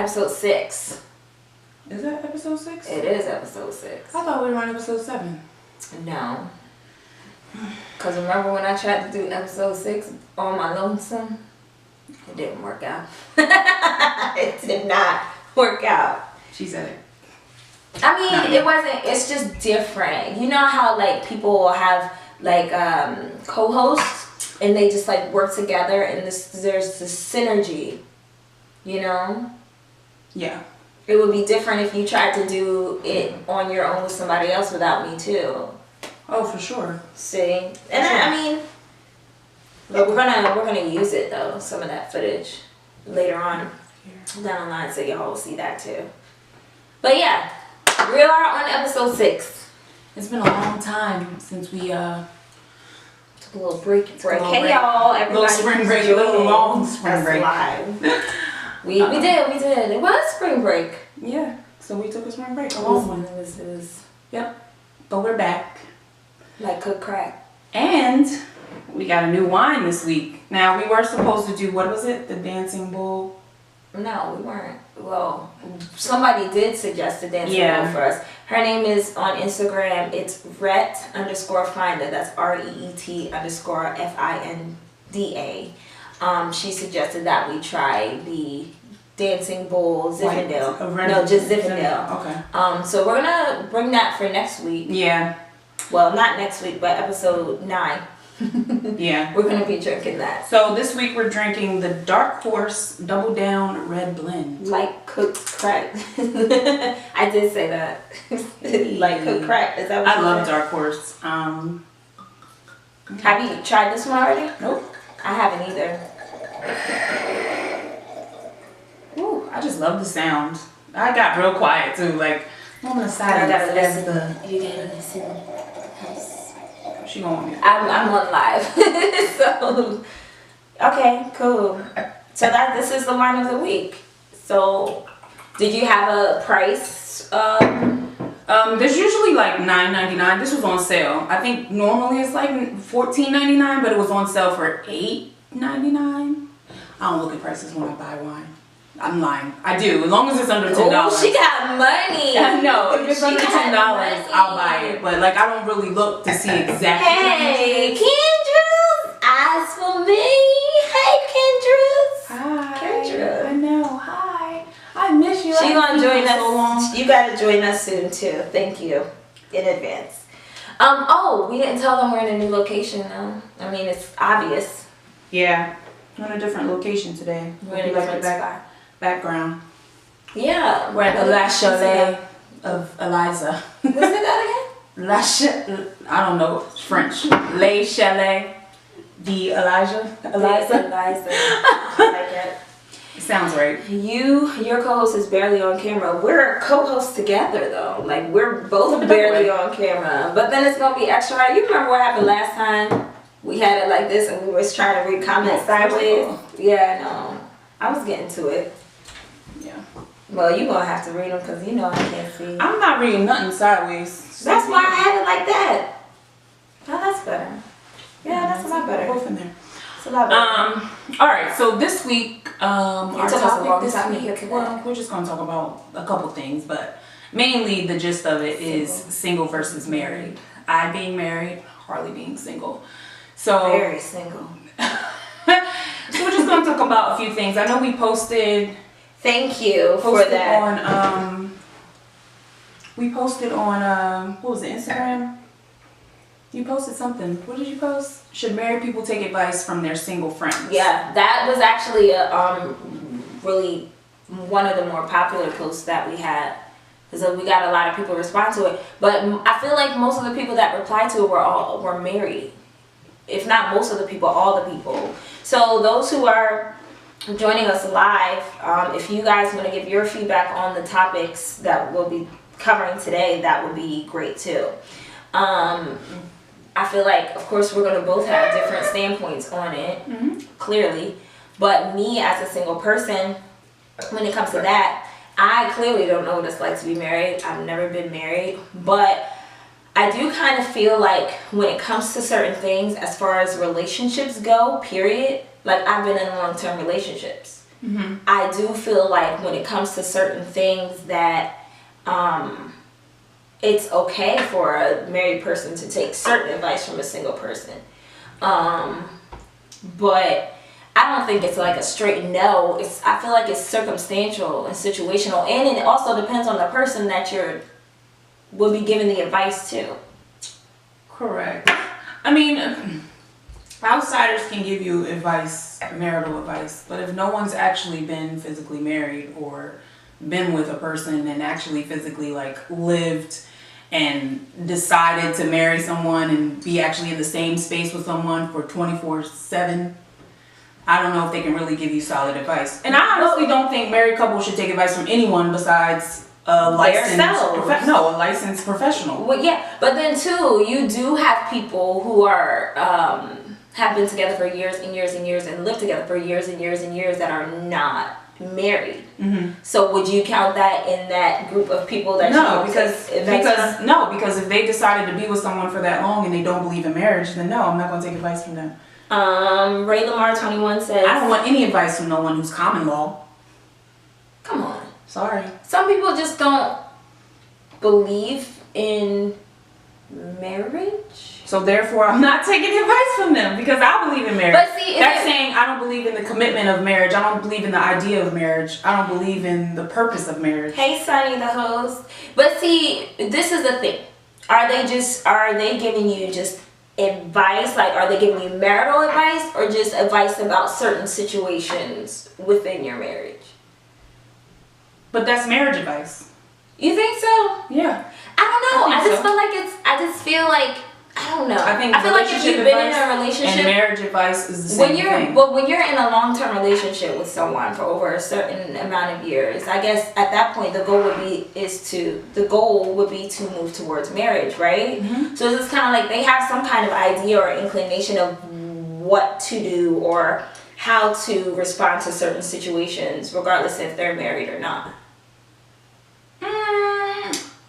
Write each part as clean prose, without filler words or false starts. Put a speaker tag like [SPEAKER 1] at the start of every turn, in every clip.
[SPEAKER 1] episode 6.
[SPEAKER 2] Is that episode 6?
[SPEAKER 1] It is episode 6.
[SPEAKER 2] I thought we were on episode 7.
[SPEAKER 1] No. Because remember when I tried to do episode 6 on my lonesome? It didn't work out. It did not work out.
[SPEAKER 2] She said it.
[SPEAKER 1] I mean, it wasn't, it's just different. You know how like people will have like co-hosts and they just like work together and there's this synergy, you know?
[SPEAKER 2] Yeah.
[SPEAKER 1] It would be different if you tried to do it on your own with somebody else without me too.
[SPEAKER 2] Oh, for sure.
[SPEAKER 1] See? And I mean, but we're gonna use it though, some of that footage later on down the line, so y'all will see that too. But yeah, we are on episode 6.
[SPEAKER 2] It's been a long time since we
[SPEAKER 1] took a little break. Hey
[SPEAKER 2] y'all,
[SPEAKER 1] everybody.
[SPEAKER 2] Little spring break, a little long spring break.
[SPEAKER 1] Live. we did. It was spring break.
[SPEAKER 2] Yeah. So we took a spring break. A long one.
[SPEAKER 1] It was.
[SPEAKER 2] Yep. But we're back.
[SPEAKER 1] Like cook crack.
[SPEAKER 2] And we got a new wine this week. Now we were supposed to do, what was it? The dancing bull?
[SPEAKER 1] No, we weren't. Well, somebody did suggest a dancing bull for us. Her name is on Instagram. It's Rhett_Finda. That's REET_FINDA. She suggested that we try the dancing bull Zinfandel. No, just Zinfandel.
[SPEAKER 2] Okay.
[SPEAKER 1] So we're gonna bring that for next week.
[SPEAKER 2] Yeah.
[SPEAKER 1] Well, not next week, but episode 9.
[SPEAKER 2] Yeah.
[SPEAKER 1] We're going to be drinking that.
[SPEAKER 2] So this week we're drinking the Dark Horse Double Down Red Blend.
[SPEAKER 1] Like cooked crack. I did say that. Like cooked crack. Is that what
[SPEAKER 2] I love Dark Horse.
[SPEAKER 1] Have you tried this one already?
[SPEAKER 2] Nope.
[SPEAKER 1] I haven't either.
[SPEAKER 2] Ooh, I just love the sound. I got real quiet too. Like, I'm on the side.
[SPEAKER 1] I gotta listen. You gotta listen.
[SPEAKER 2] She gonna want me.
[SPEAKER 1] I'm on live. So, okay, cool. So this is the wine of the week. So, did you have a price?
[SPEAKER 2] There's usually like $9.99. This was on sale. I think normally it's like $14.99, but it was on sale for $8.99. I don't look at prices when I buy wine. I'm lying. I do, as long as it's under $10.
[SPEAKER 1] Oh, she got money.
[SPEAKER 2] No, if it's under $10, I'll buy it. But like, I don't really look to see exactly.
[SPEAKER 1] Hey, Kendra, ask for me. Hey, Kendra.
[SPEAKER 2] Hi.
[SPEAKER 1] Kendra.
[SPEAKER 2] I know. Hi. I miss you.
[SPEAKER 1] She gonna join us.
[SPEAKER 2] So long.
[SPEAKER 1] You gotta join us soon too. Thank you in advance. Oh, we didn't tell them we're in a new location though. I mean, it's obvious.
[SPEAKER 2] Yeah, we're in a different location today.
[SPEAKER 1] We're in a different spot.
[SPEAKER 2] Background.
[SPEAKER 1] Yeah.
[SPEAKER 2] We're at the La Chalet of Eliza.
[SPEAKER 1] What's that again?
[SPEAKER 2] I don't know French. Le Chalet de Eliza.
[SPEAKER 1] Eliza. I like it.
[SPEAKER 2] It sounds right.
[SPEAKER 1] Your co-host is barely on camera. We're co-hosts together though. Like we're both barely on camera. But then it's gonna be extra hard. You remember what happened last time? We had it like this and we was trying to read comments sideways. Yeah, no. I was getting to it.
[SPEAKER 2] Yeah.
[SPEAKER 1] Well, you're going to have to read them because you know I can't see.
[SPEAKER 2] I'm not reading nothing sideways.
[SPEAKER 1] That's why I had it like that. Oh, that's better. Yeah, that's a lot better.
[SPEAKER 2] Both in there.
[SPEAKER 1] It's a lot better.
[SPEAKER 2] All right, so this week, our topic this week,
[SPEAKER 1] well,
[SPEAKER 2] we're just going to talk about a couple things, but mainly the gist of it is single versus married. I being married, Harley being single. So
[SPEAKER 1] very single.
[SPEAKER 2] So we're just going to talk about a few things. I know we posted.
[SPEAKER 1] Thank you for that.
[SPEAKER 2] We posted on what was it, Instagram? You posted something. What did you post? Should married people take advice from their single friends?
[SPEAKER 1] Yeah, that was actually a really one of the more popular posts that we had. Because we got a lot of people respond to it. But I feel like most of the people that replied to it were married. If not most of the people, all the people. So those who are joining us live, if you guys want to give your feedback on the topics that we'll be covering today, that would be great too. I feel like, of course, we're going to both have different standpoints on it, clearly. But me as a single person, when it comes to that, I clearly don't know what it's like to be married. I've never been married, but I do kind of feel like when it comes to certain things, as far as relationships go, period, like I've been in long-term relationships. I do feel like when it comes to certain things that it's okay for a married person to take certain advice from a single person. But I don't think it's like a straight no. I feel like it's circumstantial and situational, and it also depends on the person that will be giving the advice to.
[SPEAKER 2] Correct. I mean, outsiders can give you advice, marital advice, but if no one's actually been physically married or been with a person and actually physically like lived and decided to marry someone and be actually in the same space with someone for 24/7, I don't know if they can really give you solid advice. And I honestly don't think married couples should take advice from anyone besides a licensed professional.
[SPEAKER 1] Well, yeah, but then too, you do have people who are have been together for years and years and years and lived together for years and years and years that are not married. So would you count that in that group of people that
[SPEAKER 2] because if they decided to be with someone for that long and they don't believe in marriage, then no, I'm not going to take advice from them.
[SPEAKER 1] Ray Lamar 21 says,
[SPEAKER 2] I don't want any advice from no one who's common law.
[SPEAKER 1] Come on.
[SPEAKER 2] Sorry.
[SPEAKER 1] Some people just don't believe in marriage.
[SPEAKER 2] So therefore, I'm not taking advice from them because I believe in marriage.
[SPEAKER 1] But see,
[SPEAKER 2] that's saying I don't believe in the commitment of marriage. I don't believe in the idea of marriage. I don't believe in the purpose of marriage.
[SPEAKER 1] Hey, Sunny, the host. But see, this is the thing. Are they giving you just advice? Like, are they giving you marital advice or just advice about certain situations within your marriage?
[SPEAKER 2] But that's marriage advice.
[SPEAKER 1] You think so?
[SPEAKER 2] Yeah.
[SPEAKER 1] I don't know. I just feel like I don't know.
[SPEAKER 2] I
[SPEAKER 1] feel like if you've been in a relationship,
[SPEAKER 2] and marriage advice is the same thing.
[SPEAKER 1] When you're in a long-term relationship with someone for over a certain amount of years, I guess at that point the goal would be to move towards marriage, right? So it's kind of like they have some kind of idea or inclination of what to do or how to respond to certain situations, regardless if they're married or not.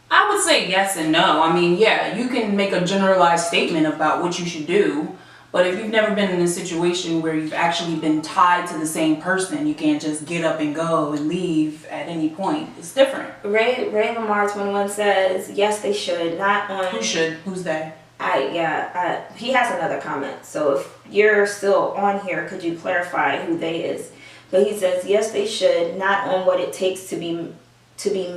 [SPEAKER 2] I would say yes and no. I mean, yeah, you can make a generalized statement about what you should do, but if you've never been in a situation where you've actually been tied to the same person, you can't just get up and go and leave at any point. It's different.
[SPEAKER 1] Ray Lamar 21 says, yes, they should. Not on...
[SPEAKER 2] Who should? Who's they?
[SPEAKER 1] He has another comment. So if you're still on here, could you clarify who they is? But he says, yes, they should. Not on what it takes to be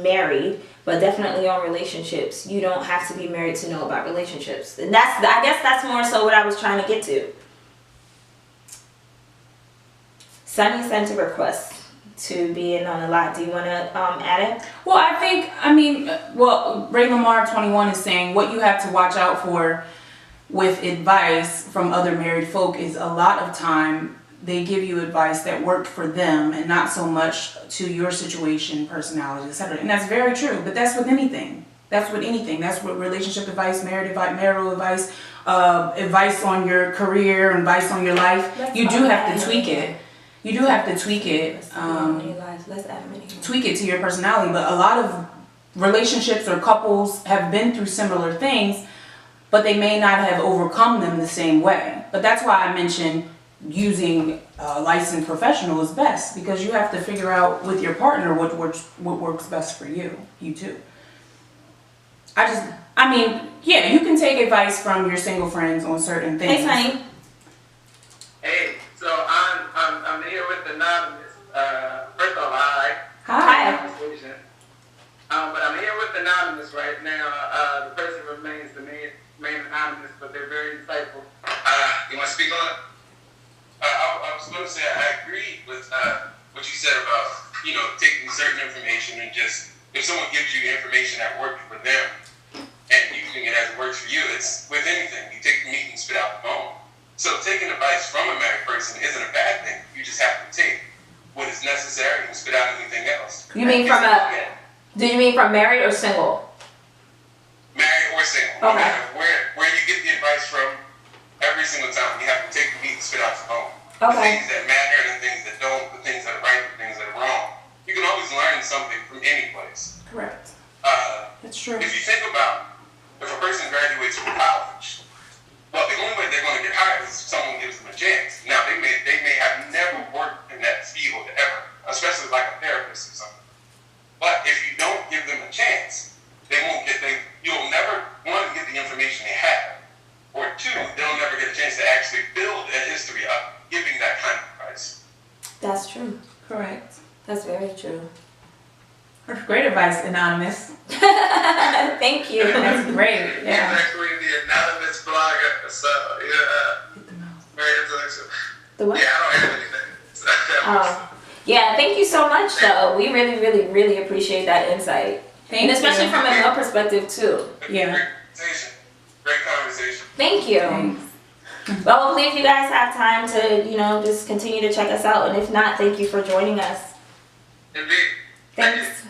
[SPEAKER 1] married, but definitely on relationships. You don't have to be married to know about relationships. And I guess that's more so what I was trying to get to. Sunny sent a request to be in on a lot. Do you want to add it?
[SPEAKER 2] Well, Ray Lamar 21 is saying what you have to watch out for with advice from other married folk is a lot of time they give you advice that worked for them and not so much to your situation, personality, etc. And that's very true, but that's with anything. That's with relationship advice, marital advice, advice on your career, advice on your life. You do have to tweak it. You do have to tweak it. Tweak it to your personality, but a lot of relationships or couples have been through similar things, but they may not have overcome them the same way. But that's why I mentioned using a licensed professional is best, because you have to figure out with your partner what works best for you too. You can take advice from your single friends on certain things.
[SPEAKER 1] Hey, Sonny.
[SPEAKER 3] Hey, so I'm here with Anonymous. First of all, hi.
[SPEAKER 1] Hi.
[SPEAKER 3] But I'm here with Anonymous right now. The person remains anonymous, but they're very insightful. You want to speak on it? I was going to say I agree with what you said about, taking certain information and just, if someone gives you information that works for them and using it as it works for you, it's with anything. You take the meat and spit out the bone. So taking advice from a married person isn't a bad thing. You just have to take what is necessary and spit out anything else.
[SPEAKER 1] Do you mean from married or single?
[SPEAKER 3] Married or single.
[SPEAKER 1] Okay.
[SPEAKER 3] No matter where you get the advice from, every single time you have to take the meat and spit out the bone.
[SPEAKER 1] Okay.
[SPEAKER 3] The things that matter, the things that don't, the things that are right, the things that are wrong. You can always learn something from any place.
[SPEAKER 2] Correct. That's true.
[SPEAKER 3] If you think about if a person graduates from college, well, the only way they're going to get hired is if someone gives them a chance. Now, they may have never worked in that field ever,
[SPEAKER 1] That's true.
[SPEAKER 2] Correct.
[SPEAKER 1] That's very true.
[SPEAKER 2] That's great advice, Anonymous.
[SPEAKER 1] Thank you.
[SPEAKER 2] That's great.
[SPEAKER 3] He's
[SPEAKER 2] Yeah.
[SPEAKER 3] actually the anonymous blogger, so yeah, very intellectual.
[SPEAKER 1] The what?
[SPEAKER 3] Yeah, I don't have anything. So,
[SPEAKER 1] Yeah, thank you so much, though. We really, really, really appreciate that insight.
[SPEAKER 2] Thank
[SPEAKER 1] and especially
[SPEAKER 2] you.
[SPEAKER 1] from a male perspective, too.
[SPEAKER 2] Yeah.
[SPEAKER 3] Great conversation.
[SPEAKER 1] Thank you.
[SPEAKER 2] Thanks.
[SPEAKER 1] Well, hopefully if you guys have time to, just continue to check us out. And if not, thank you for joining us.
[SPEAKER 3] Indeed.
[SPEAKER 1] Thanks.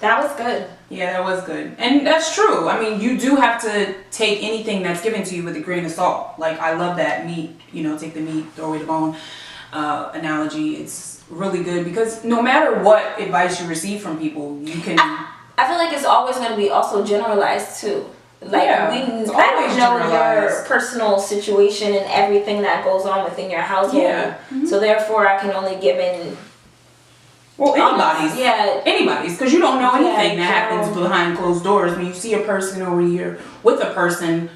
[SPEAKER 1] That was good.
[SPEAKER 2] Yeah, that was good. And that's true. I mean, you do have to take anything that's given to you with a grain of salt. Like, I love that meat, take the meat, throw away the bone analogy. It's really good because no matter what advice you receive from people, you can...
[SPEAKER 1] I feel like it's always going to be also generalized, too. Like,
[SPEAKER 2] Yeah,
[SPEAKER 1] I don't know your
[SPEAKER 2] generalized.
[SPEAKER 1] personal situation and everything that goes on within your household.
[SPEAKER 2] Yeah.
[SPEAKER 1] So therefore, I can only give in...
[SPEAKER 2] Well, anybody's.
[SPEAKER 1] Yeah.
[SPEAKER 2] Anybody's, because you don't know anything
[SPEAKER 1] Yeah,
[SPEAKER 2] that happens behind closed doors. When you see a person over here with a person,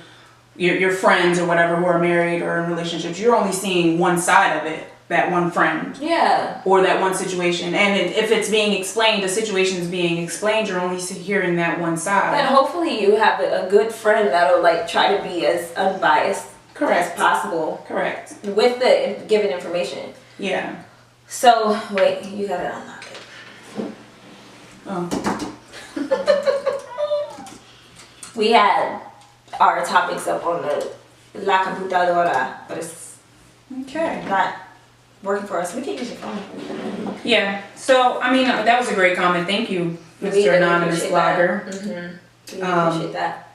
[SPEAKER 2] your friends or whatever who are married or in relationships, you're only seeing one side of it, that one friend.
[SPEAKER 1] Yeah.
[SPEAKER 2] Or that one situation. And if it's being explained, the situation is being explained, you're only hearing that one side.
[SPEAKER 1] And hopefully you have a good friend that'll try to be as unbiased as possible.
[SPEAKER 2] Correct.
[SPEAKER 1] With the given information.
[SPEAKER 2] Yeah.
[SPEAKER 1] So, wait, you gotta unlock it.
[SPEAKER 2] Oh.
[SPEAKER 1] We had our topics up on the La Computadora, but it's not working for us. We can use your phone.
[SPEAKER 2] Yeah. So, I mean, that was a great comment. Thank you, Mr. Anonymous Blogger.
[SPEAKER 1] We appreciate that.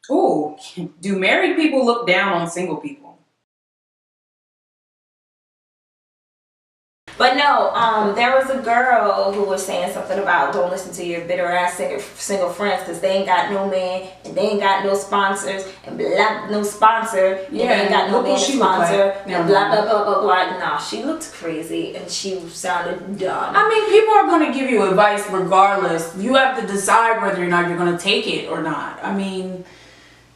[SPEAKER 2] Ooh, do married people look down on single people?
[SPEAKER 1] But no, there was a girl who was saying something about don't listen to your bitter ass single friends because they ain't got no man and they ain't got no sponsors and blah, no sponsor and they ain't got no man to sponsor and blah blah blah blah blah. Nah, she looked crazy and she sounded dumb.
[SPEAKER 2] I mean, people are going to give you advice regardless. You have to decide whether or not you're going to take it or not. I mean,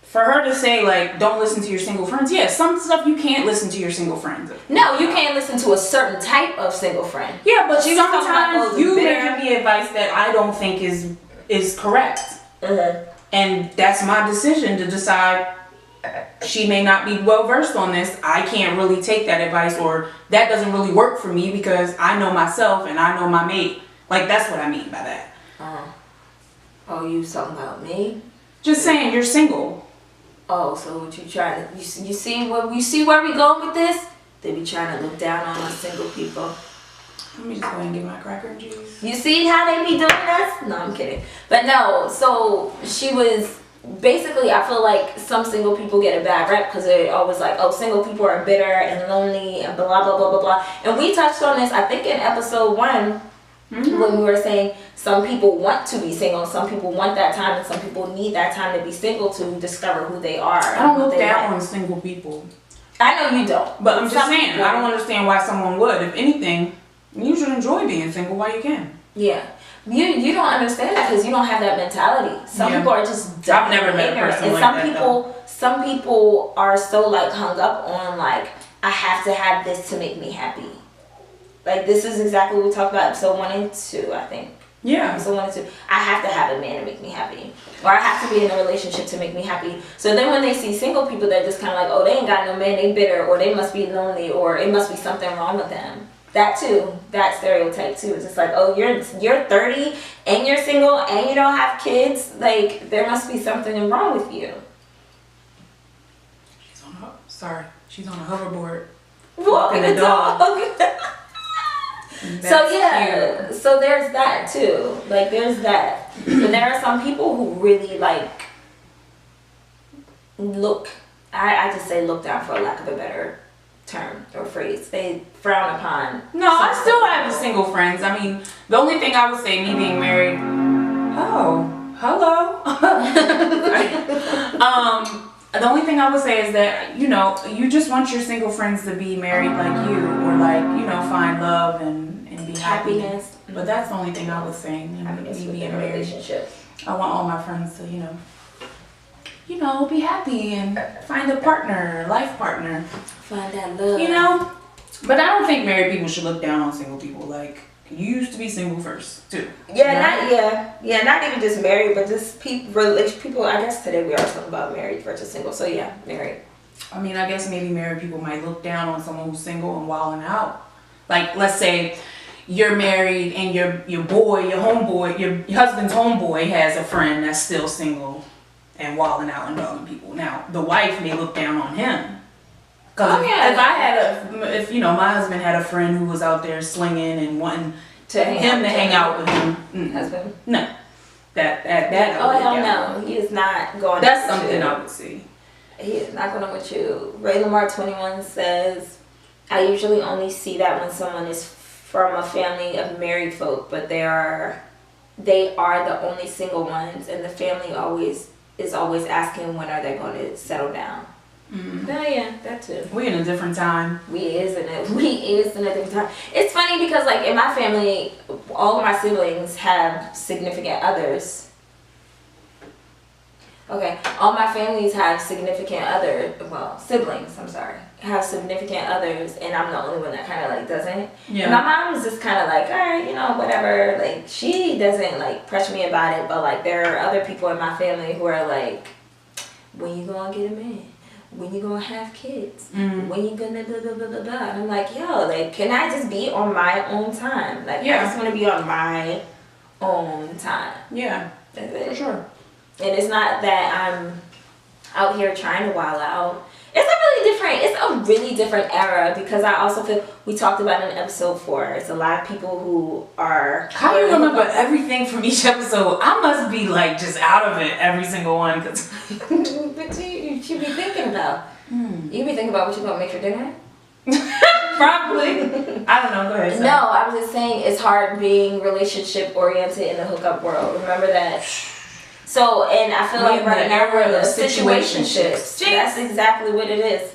[SPEAKER 2] for her to say, like, don't listen to your single friends, yeah, some stuff you can't listen to your single friends.
[SPEAKER 1] No, you can't listen to a certain type of single friend.
[SPEAKER 2] Yeah, but
[SPEAKER 1] She's
[SPEAKER 2] sometimes you may give me advice that I don't think is correct.
[SPEAKER 1] Mm-hmm.
[SPEAKER 2] And that's my decision to decide she may not be well versed on this. I can't really take that advice, or that doesn't really work for me because I know myself and I know my mate. Like, that's what I mean by that.
[SPEAKER 1] Oh, you talking about me?
[SPEAKER 2] Just saying, you're single.
[SPEAKER 1] Oh, so what you trying to, you see where we going with this? They be trying to look down on us single people.
[SPEAKER 2] Let me just go ahead and get my cracker and juice.
[SPEAKER 1] You see how they be doing us? No, I'm kidding. But no, so she was, basically I feel like some single people get a bad rep because they're always like, oh, single people are bitter and lonely and blah, blah, blah, blah, blah. And we touched on this, I think in episode 1, when we were saying some people want to be single, some people want that time, and some people need that time to be single to discover who they are.
[SPEAKER 2] I don't look down on single people.
[SPEAKER 1] I know you don't.
[SPEAKER 2] But I'm just saying, I don't understand why someone would. If anything, you should enjoy being single while you can.
[SPEAKER 1] Yeah. You don't understand that because you don't have that mentality. Some people are just dumb.
[SPEAKER 2] I've never met a person
[SPEAKER 1] and
[SPEAKER 2] like
[SPEAKER 1] some people are so like hung up on like, I have to have this to make me happy. Like, this is exactly what we talked about episode 1 and 2, I think.
[SPEAKER 2] Yeah.
[SPEAKER 1] Episode 1 and 2. I have to have a man to make me happy. Or I have to be in a relationship to make me happy. So then when they see single people, they're just kind of like, oh, they ain't got no man, they bitter, or they must be lonely, or it must be something wrong with them. That too, that stereotype too. It's just like, oh, you're 30 and you're single and you don't have kids. Like, there must be something wrong with you.
[SPEAKER 2] She's on a hoverboard.
[SPEAKER 1] Walking the dog. So yeah, cute. So there's that too. Like, there's that. But there are some people who really like I just say look down for a lack of a better term or phrase. They frown upon.
[SPEAKER 2] No, I still have single friends. I mean, the only thing I would say, me being married. Oh, hello. The only thing I would say is that, you just want your single friends to be married like you, or like, find love and be
[SPEAKER 1] happiness.
[SPEAKER 2] But that's the only thing I was saying.
[SPEAKER 1] Happiness
[SPEAKER 2] Me
[SPEAKER 1] within
[SPEAKER 2] being
[SPEAKER 1] a
[SPEAKER 2] married.
[SPEAKER 1] relationship.
[SPEAKER 2] I want all my friends to, be happy and find a partner, life partner.
[SPEAKER 1] Find that love.
[SPEAKER 2] But I don't think married people should look down on single people. Like, you used to be single first, too.
[SPEAKER 1] Not even just married, but just people. I guess today we are talking about married versus single. So yeah, married.
[SPEAKER 2] I mean, I guess maybe married people might look down on someone who's single and wilding out. Like, let's say you're married and your homeboy, your husband's homeboy has a friend that's still single and wilding out and dogging people. Now, the wife may look down on him. Because if my husband had a friend who was out there slinging and wanting to hang out with him.
[SPEAKER 1] Husband?
[SPEAKER 2] No. That
[SPEAKER 1] oh, hell no. He is not going
[SPEAKER 2] That's something I would see.
[SPEAKER 1] He is not going with you. Ray Lamar 21 says, I usually only see that when someone is from a family of married folk, but they are the only single ones, and the family is always asking when are they going to settle down. Mm-hmm. Oh yeah, that too.
[SPEAKER 2] We in a different time.
[SPEAKER 1] We is in a different time. It's funny because like in my family, all of my siblings have significant others. Okay, all my families have siblings, I'm sorry, have significant others, and I'm the only one that kind of like doesn't. Yeah. And my mom is just kind of like, all right, whatever. Like, she doesn't like pressure me about it, but like there are other people in my family who are like, when you gonna get a man? When you gonna have kids? When you gonna blah, blah, blah, blah, blah. And I'm like, yo, like, can I just be on my own time? Like, I just want to be on my own time.
[SPEAKER 2] Yeah, for sure.
[SPEAKER 1] And it's not that I'm out here trying to wild out. It's a really different era because I also feel, we talked about it in episode 4, it's a lot of people who are...
[SPEAKER 2] How do you remember everything from each episode? I must be like just out of it, every single one. Cause
[SPEAKER 1] but you should be thinking about. You be thinking about what you're going to make for dinner?
[SPEAKER 2] Probably. I don't know, go ahead.
[SPEAKER 1] No, I was just saying it's hard being relationship oriented in the hookup world. Remember that? So, and I feel like right now we're in the situationships. That's exactly what it is.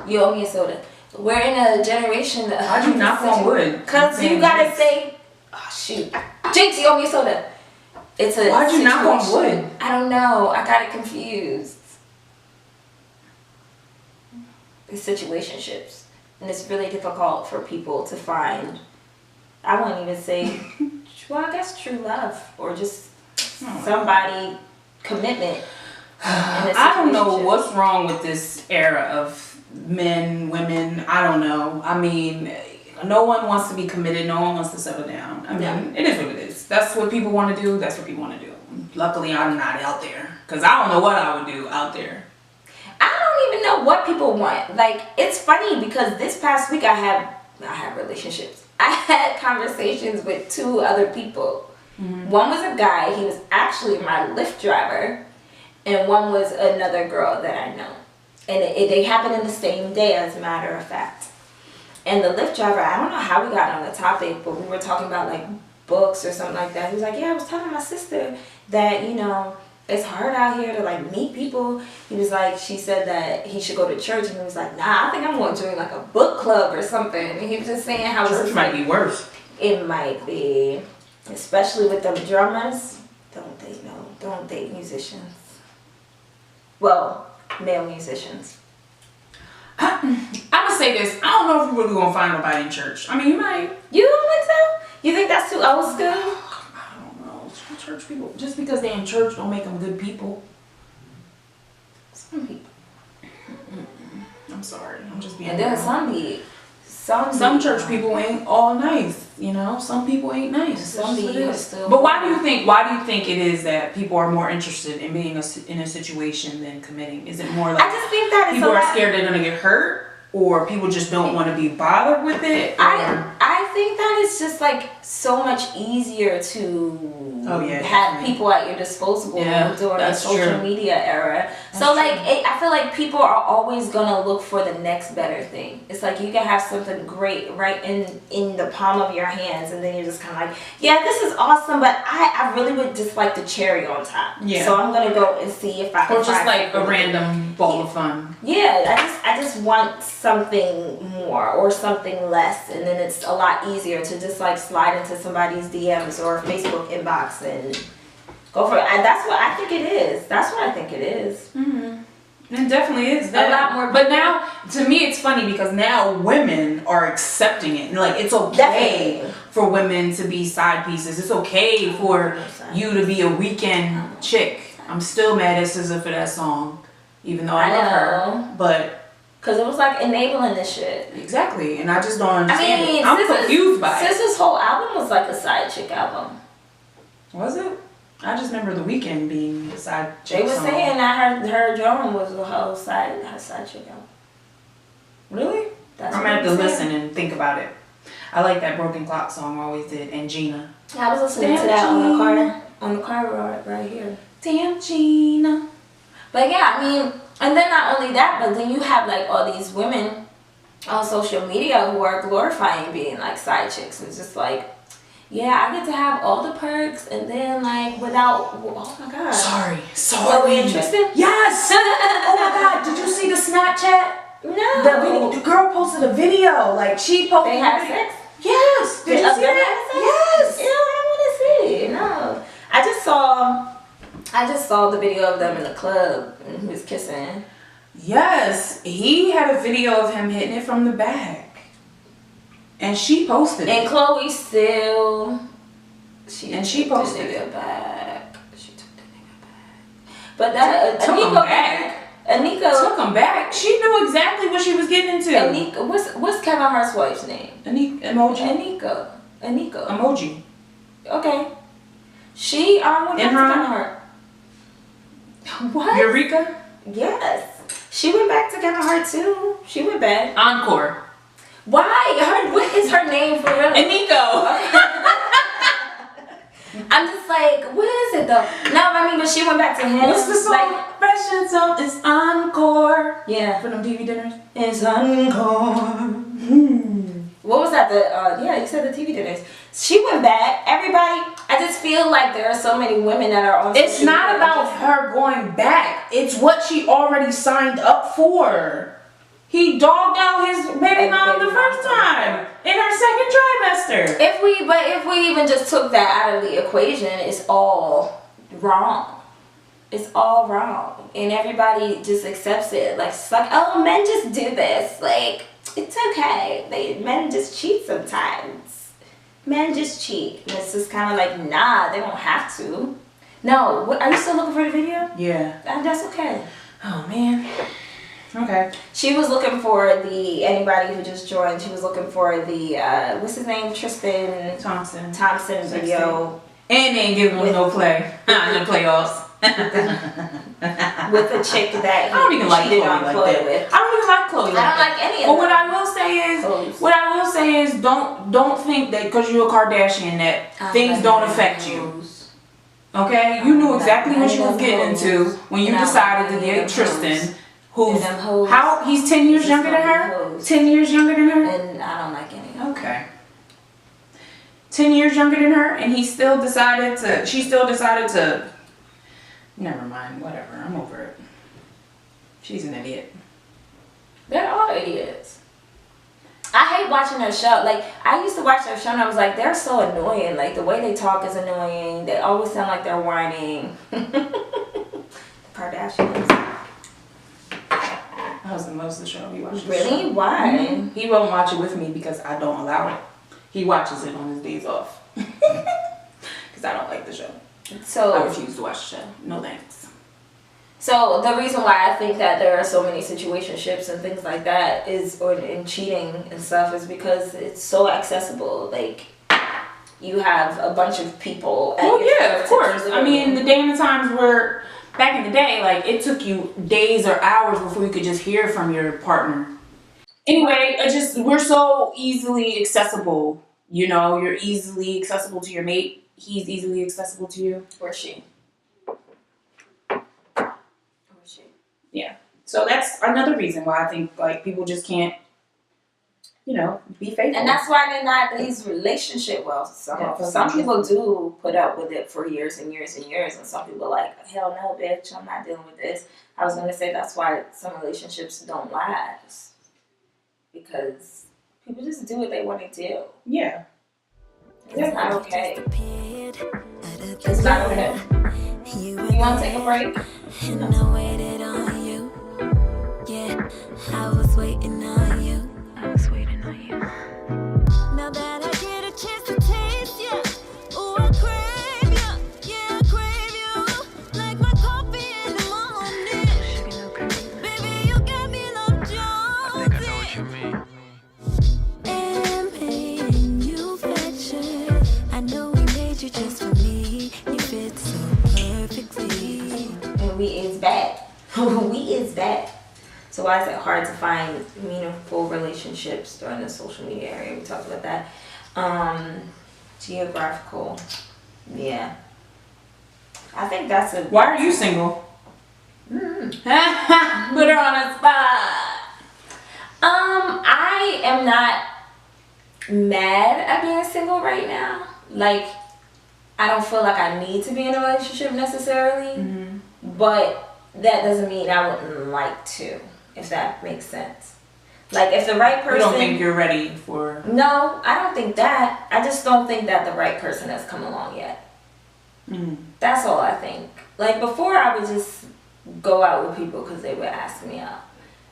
[SPEAKER 1] You owe me a soda. We're in a generation that...
[SPEAKER 2] Why'd you knock on wood?
[SPEAKER 1] Because you gotta say... Oh, shoot. Jinx, you owe me a soda.
[SPEAKER 2] Why'd you knock on wood?
[SPEAKER 1] I don't know. I got it confused. It's situationships. And it's really difficult for people to find... I won't even say... Well, I guess true love. Or just... somebody commitment.
[SPEAKER 2] I don't know what's wrong with this era of men, women. I don't know. I mean, no one wants to be committed. No one wants to settle down. I mean, it is what it is. That's what people want to do. That's what people want to do. Luckily, I'm not out there because I don't know what I would do out there.
[SPEAKER 1] I don't even know what people want. Like, it's funny because this past week I had relationships. I had conversations with 2 other people. Mm-hmm. One was a guy, he was actually my Lyft driver, and one was another girl that I know. And they happened in the same day, as a matter of fact. And the Lyft driver, I don't know how we got on the topic, but we were talking about like books or something like that. He was like, yeah, I was telling my sister that, it's hard out here to like meet people. He was like, she said that he should go to church, and he was like, nah, I think I'm going to join like a book club or something. And he was just saying how
[SPEAKER 2] church might be worse.
[SPEAKER 1] It might be. Especially with them drummers, don't date musicians. Well, male musicians.
[SPEAKER 2] I'm gonna say this. I don't know if you're really gonna find nobody in church. I mean, you might.
[SPEAKER 1] You don't think so? You think that's too old school?
[SPEAKER 2] I don't know. Church people, just because they're in church, don't make them good people.
[SPEAKER 1] Some people.
[SPEAKER 2] I'm sorry. I'm just being.
[SPEAKER 1] And then
[SPEAKER 2] some church people ain't all nice. Some people ain't nice. But why do you think it is that people are more interested in being in a situation than committing? Is it more like
[SPEAKER 1] I just think that
[SPEAKER 2] people are scared they're gonna get hurt, or people just don't want to be bothered with it?
[SPEAKER 1] I think that it's just like so much easier to have people at your disposal during the social media era. I feel like people are always gonna look for the next better thing. It's like you can have something great right in the palm of your hands, and then you're just kind of like, yeah, this is awesome, but I really would just like the cherry on top. Yeah. So I'm gonna go and see if I can.
[SPEAKER 2] Or just like a random ball of fun.
[SPEAKER 1] Yeah, I just want something more or something less, and then it's a lot easier to just like slide into somebody's DMs or Facebook inbox and go for it. That's what I think it is. That's what I think it is.
[SPEAKER 2] Mm-hmm. It definitely is that.
[SPEAKER 1] A lot more.
[SPEAKER 2] But now, to me, it's funny because now women are accepting it. Like, it's okay
[SPEAKER 1] Definitely.
[SPEAKER 2] for women to be side pieces. It's okay for you to be a weekend chick. I'm still mad at SZA for that song, even though I love her. But
[SPEAKER 1] because it was like enabling this shit.
[SPEAKER 2] exactly, and I just don't understand
[SPEAKER 1] I mean,
[SPEAKER 2] it. I'm confused by it.
[SPEAKER 1] SZA's whole album was like a side chick album.
[SPEAKER 2] Was it? I just remember The Weeknd being the side chick
[SPEAKER 1] They were
[SPEAKER 2] song.
[SPEAKER 1] saying that her drum was the whole side chick album.
[SPEAKER 2] Really?
[SPEAKER 1] That's
[SPEAKER 2] I'm
[SPEAKER 1] what
[SPEAKER 2] gonna have
[SPEAKER 1] they
[SPEAKER 2] to
[SPEAKER 1] were
[SPEAKER 2] listen
[SPEAKER 1] saying.
[SPEAKER 2] and think about it. I like that Broken Clock song, always did, and Gina.
[SPEAKER 1] I was listening to that on the car ride right here.
[SPEAKER 2] Damn Gina.
[SPEAKER 1] But yeah, I mean, and then not only that, but then you have like all these women on social media who are glorifying being like side chicks. It's just like, yeah, I get to have all the perks and then like without, oh my god.
[SPEAKER 2] Sorry.
[SPEAKER 1] Chloe and Tristan?
[SPEAKER 2] Yes. Oh my god, did you see the Snapchat?
[SPEAKER 1] No.
[SPEAKER 2] The girl posted a video. Like, she posted
[SPEAKER 1] They
[SPEAKER 2] a
[SPEAKER 1] had
[SPEAKER 2] video.
[SPEAKER 1] sex?
[SPEAKER 2] Yes. Did you see that? Yes.
[SPEAKER 1] Ew, I don't want to see. No. I just saw the video of them in the club and he was kissing.
[SPEAKER 2] Yes. He had a video of him hitting it from the back. And she posted
[SPEAKER 1] And
[SPEAKER 2] it.
[SPEAKER 1] Chloe still
[SPEAKER 2] She
[SPEAKER 1] took
[SPEAKER 2] posted
[SPEAKER 1] the nigga
[SPEAKER 2] it.
[SPEAKER 1] back. She took the nigga back. But that
[SPEAKER 2] Took him back.
[SPEAKER 1] Anika
[SPEAKER 2] Took him back. She knew exactly what she was getting into.
[SPEAKER 1] Anika, what's Kevin Hart's wife's name?
[SPEAKER 2] Emoji.
[SPEAKER 1] Anika.
[SPEAKER 2] Emoji.
[SPEAKER 1] Okay. She went back to Kevin Hart. What?
[SPEAKER 2] Eureka.
[SPEAKER 1] Yes. She went back to Kevin Hart too. She went back.
[SPEAKER 2] Encore.
[SPEAKER 1] Why? What is her name for real?
[SPEAKER 2] Nico.
[SPEAKER 1] I'm just like, what is it though? No, I mean, but she went back to him.
[SPEAKER 2] What's the song?
[SPEAKER 1] Like,
[SPEAKER 2] Fashion song is Encore.
[SPEAKER 1] yeah.
[SPEAKER 2] For them TV dinners.
[SPEAKER 1] It's Encore. What was that? Yeah, you said the TV dinners. She went back. Everybody, I just feel like there are so many women that are on.
[SPEAKER 2] It's
[SPEAKER 1] social
[SPEAKER 2] not
[SPEAKER 1] media
[SPEAKER 2] about
[SPEAKER 1] just-
[SPEAKER 2] her going back. It's what she already signed up for. He dogged out his baby mom the first time in her second trimester.
[SPEAKER 1] If we even just took that out of the equation, it's all wrong. It's all wrong, and everybody just accepts it. Like it's like, oh, men just do this. Like it's okay. Men just cheat sometimes. Men just cheat. And it's just kind of like, nah, they don't have to. No, are you still looking for the video?
[SPEAKER 2] Yeah.
[SPEAKER 1] That's okay.
[SPEAKER 2] Oh man. Okay.
[SPEAKER 1] She was looking for anybody who just joined. She was looking for the what's his name, Tristan
[SPEAKER 2] Thompson
[SPEAKER 1] video.
[SPEAKER 2] And they ain't giving him no play. In the playoffs.
[SPEAKER 1] With a chick that
[SPEAKER 2] I don't even like Chloe
[SPEAKER 1] cheated on
[SPEAKER 2] like
[SPEAKER 1] Chloe
[SPEAKER 2] that.
[SPEAKER 1] with.
[SPEAKER 2] I don't even like Chloe.
[SPEAKER 1] I don't like any of
[SPEAKER 2] But
[SPEAKER 1] them.
[SPEAKER 2] what I will say is, don't think that because you're a Kardashian that things don't affect you. Okay, you knew exactly what you was getting into when you decided to date Tristan, who's he's 10 years younger than her. 10 years younger than her.
[SPEAKER 1] And I don't like any of them.
[SPEAKER 2] Okay. 10 years younger than her, and she still decided to, never mind, whatever, I'm over it. She's an idiot.
[SPEAKER 1] They're all idiots. I hate watching their show. Like, I used to watch their show and I was like, they're so annoying. Like, the way they talk is annoying. They always sound like they're whining. Kardashians.
[SPEAKER 2] My husband loves the show. He watches
[SPEAKER 1] Really?
[SPEAKER 2] the show.
[SPEAKER 1] Why?
[SPEAKER 2] Mm-hmm. He won't watch it with me because I don't allow it. He watches it on his days off. Because I don't like the show.
[SPEAKER 1] So
[SPEAKER 2] I refuse to watch the show. No thanks.
[SPEAKER 1] So the reason why I think that there are so many situationships and things like that and cheating and stuff is because it's so accessible. Like, you have a bunch of people.
[SPEAKER 2] Well, yeah, of course. I mean, the day and the times were back in the day, like, it took you days or hours before you could just hear from your partner. Anyway, we're so easily accessible. You know, you're easily accessible to your mate. He's easily accessible to you.
[SPEAKER 1] Or she.
[SPEAKER 2] Yeah. So that's another reason why I think, like, people just can't, you know, be faithful.
[SPEAKER 1] And that's why they're not these relationship well. Some people do put up with it for years and years and years, and some people are like, hell no, bitch, I'm not dealing with this. I was gonna say that's why some relationships don't last. Because people just do what they want to do.
[SPEAKER 2] Yeah.
[SPEAKER 1] It's not okay. It's not okay. You want to take a break?
[SPEAKER 4] And I waited on you.
[SPEAKER 1] We is back. So why is it hard to find meaningful relationships during the social media area? We talked about that. Geographical. Yeah. I think that's a...
[SPEAKER 2] Why are you single? Put her on a spot.
[SPEAKER 1] I am not mad at being single right now. Like, I don't feel like I need to be in a relationship necessarily.
[SPEAKER 2] Mm-hmm.
[SPEAKER 1] But that doesn't mean I wouldn't like to, if that makes sense. Like, if the right person...
[SPEAKER 2] You don't think you're ready for...
[SPEAKER 1] No, I don't think that. I just don't think that the right person has come along yet.
[SPEAKER 2] Mm.
[SPEAKER 1] That's all I think. Like, before I would just go out with people because they would ask me out.